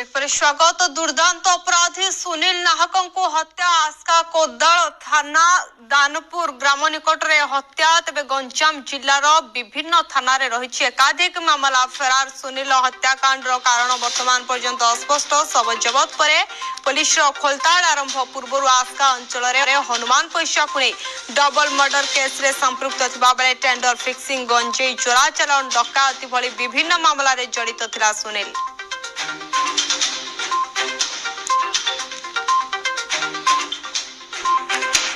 पर स्वागत। दुर्दांत अपराधी सुनील नाहक को हत्या आस्का कोदल थाना दानपुर ग्राम निकट में हत्या। तेज गंजाम जिलार विभिन्न थाना रही एकाधिक मामला। फेरार सुनील हत्याकांड कारण वर्तमान पर्यंत अस्पष्ट। सब जबत पर पुलिस खोलताड़ आरंभ पूर्व आस्का अंचल हनुमान पैसा को नहीं डबल मर्डर केस रे संपृक्त थिबा बेले टेंडर फिक्सिंग गंजेई चोरा चालान डकायती भली विभिन्न मामला रे जड़ित थिला सुनील।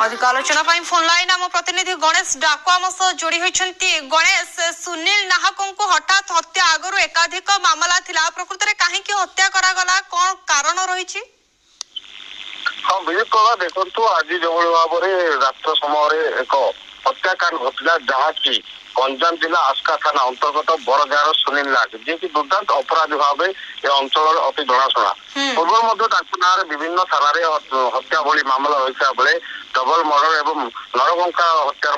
अधिक आलोचना फोन लाइन आम प्रतिनिधि गणेश डाकु आम सह जोड़ी होती। गणेश, सुनील नाहक को हठात हत्या आगु एकाधिक मामला थिला, प्रकृत में कहीं हत्या करागला, कौन कारण रही? हाँ बिल्कुल देखो आज जो भाव रात्र समय एक हत्याकांड घटला जहाँकि गंजाम जिला आस्का थाना अंतर्गत बड़गार सुनील नाग जी की दुर्दांत अपराधी भाव अंचल अति जनाशुना। पूर्व ना विभिन्न थाना हत्या भली मामला रही बेले डबल मर्डर एवं नरकंका हत्यार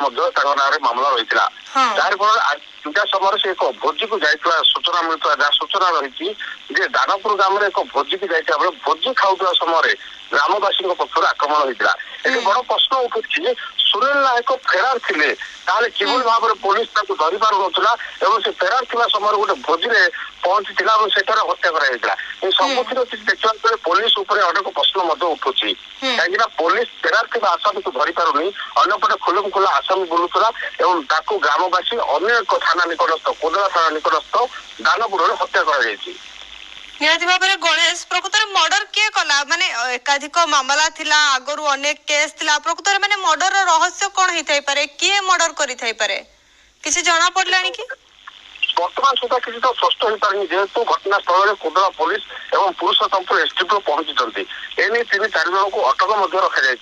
ना मामला रही जार फल आज समय से एक भोजी को जाइए सूचना मिलता जहाँ सूचना रही दानपुर ग्राम एक भोजी की जाइए बेले भोजी खाऊा समय ग्रामवासी पक्ष आक्रमण होता। ये बड़ प्रश्न उठुची सुनील नायक फेरार थे किभली भाव में पुलिस धरी पार ना से फेरार थी समय गोटे भोजी में पहुंची सेठार हत्या कर सबुठ देखा बेले पुलिस अनेक प्रश्न उठुची कहीं पुलिस फेरार थी आसामी को धरी पारुनी अंपटे खुलम खुला आसामी बुलूला और ग्रामवासी अन्य एक थाना निकटस्थ कोदला थाना निकटस्थ दानपुर हत्या कर निहाती भाव में गणेश प्रकृत मर्डर किए कला माने एकाधिक मामला थिला आगरु अनेक केस थिला प्रकृत माने मर्डर रहस्य कौन होई पारे किए मर्डर करि थाई पारे किसी जाना पड़लानी कि वर्तमान सुधा किसी तो स्पष्ट हो पारे जेहेतु घटनास्थल में कोदला पुलिस एवं पुरुषोत्तमपुर एसडीपी पहुंची एने 3-4 जन को अटक रखा जाए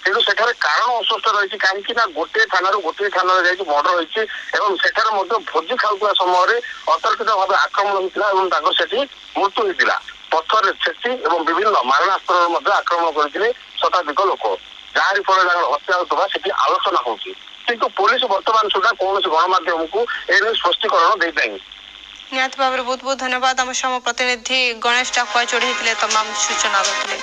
किंतु सेठारे कारण अस्पष्ट रही कहीं गोटे थाना गोटे थाना मर्डर होती भोजी खाऊा समय अतर्कित भाव आक्रमण होता से मृत्यु होता पथर छेची और विभिन्न मारणास्त्र आक्रमण करते शताधिक लोक जहां फल हत्या होता से आलोचना होती किंतु पुलिस वर्तमान सुधा कौन गणमाध्यम को ए स्पष्टीकरण दे पाई। निहाती भाव में बहुत बहुत धन्यवाद। आम प्रतिनिधि गणेश डाकुआ जोड़ी तमाम सूचना देते।